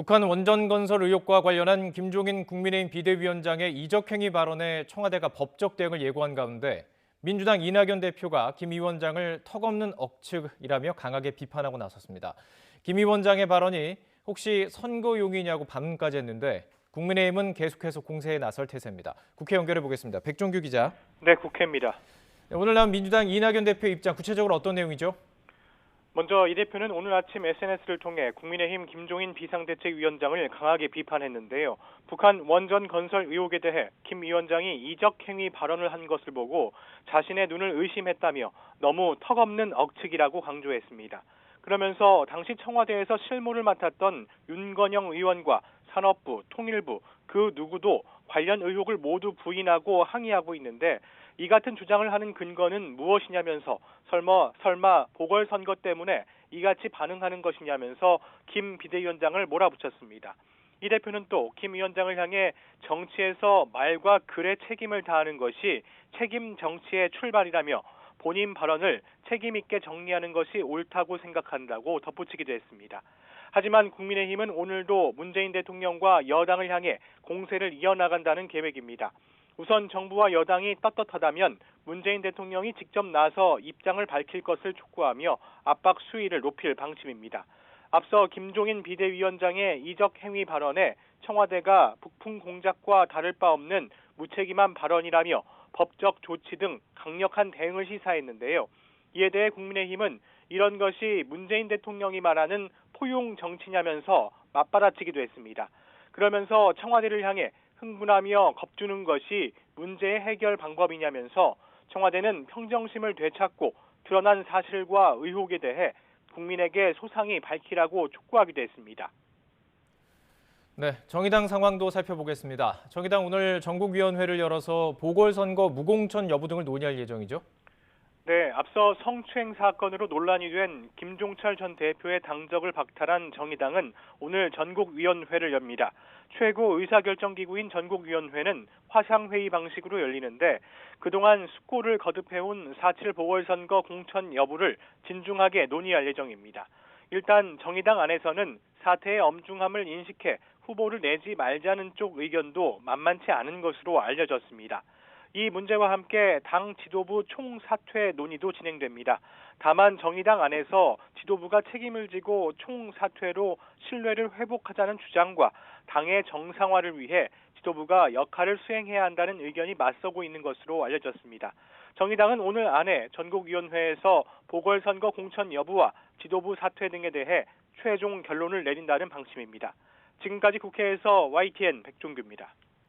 북한 원전건설 의혹과 관련한 김종인 국민의힘 비대위원장의 이적행위 발언에 청와대가 법적 대응을 예고한 가운데 민주당 이낙연 대표가 김 위원장을 턱없는 억측이라며 강하게 비판하고 나섰습니다. 김 위원장의 발언이 혹시 선거용이냐고 반문까지 했는데 국민의힘은 계속해서 공세에 나설 태세입니다. 국회 연결해 보겠습니다. 백종규 기자. 네, 국회입니다. 오늘 나온 민주당 이낙연 대표 입장 구체적으로 어떤 내용이죠? 먼저 이 대표는 오늘 아침 SNS를 통해 국민의힘 김종인 비상대책위원장을 강하게 비판했는데요. 북한 원전 건설 의혹에 대해 김 위원장이 이적행위 발언을 한 것을 보고 자신의 눈을 의심했다며 너무 턱없는 억측이라고 강조했습니다. 그러면서 당시 청와대에서 실무를 맡았던 윤건영 의원과 산업부, 통일부 그 누구도 관련 의혹을 모두 부인하고 항의하고 있는데 이 같은 주장을 하는 근거는 무엇이냐면서 설마 보궐선거 때문에 이같이 반응하는 것이냐면서 김 비대위원장을 몰아붙였습니다. 이 대표는 또 김 위원장을 향해 정치에서 말과 글의 책임을 다하는 것이 책임 정치의 출발이라며 본인 발언을 책임 있게 정리하는 것이 옳다고 생각한다고 덧붙이기도 했습니다. 하지만 국민의힘은 오늘도 문재인 대통령과 여당을 향해 공세를 이어나간다는 계획입니다. 우선 정부와 여당이 떳떳하다면 문재인 대통령이 직접 나서 입장을 밝힐 것을 촉구하며 압박 수위를 높일 방침입니다. 앞서 김종인 비대위원장의 이적 행위 발언에 청와대가 북풍 공작과 다를 바 없는 무책임한 발언이라며 법적 조치 등 강력한 대응을 시사했는데요. 이에 대해 국민의힘은 이런 것이 문재인 대통령이 말하는 포용 정치냐면서 맞받아치기도 했습니다. 그러면서 청와대를 향해 흥분하며 겁주는 것이 문제의 해결 방법이냐면서 청와대는 평정심을 되찾고 드러난 사실과 의혹에 대해 국민에게 소상히 밝히라고 촉구하기도 했습니다. 네, 정의당 상황도 살펴보겠습니다. 정의당 오늘 전국위원회를 열어서 보궐선거 무공천 여부 등을 논의할 예정이죠? 네, 앞서 성추행 사건으로 논란이 된 김종철 전 대표의 당적을 박탈한 정의당은 오늘 전국위원회를 엽니다. 최고 의사결정기구인 전국위원회는 화상회의 방식으로 열리는데 그동안 숙고를 거듭해온 4.7 보궐선거 공천 여부를 진중하게 논의할 예정입니다. 일단 정의당 안에서는 사태의 엄중함을 인식해 후보를 내지 말자는 쪽 의견도 만만치 않은 것으로 알려졌습니다. 이 문제와 함께 당 지도부 총사퇴 논의도 진행됩니다. 다만 정의당 안에서 지도부가 책임을 지고 총사퇴로 신뢰를 회복하자는 주장과 당의 정상화를 위해 지도부가 역할을 수행해야 한다는 의견이 맞서고 있는 것으로 알려졌습니다. 정의당은 오늘 안에 전국위원회에서 보궐선거 공천 여부와 지도부 사퇴 등에 대해 최종 결론을 내린다는 방침입니다. 지금까지 국회에서 YTN 백종규입니다.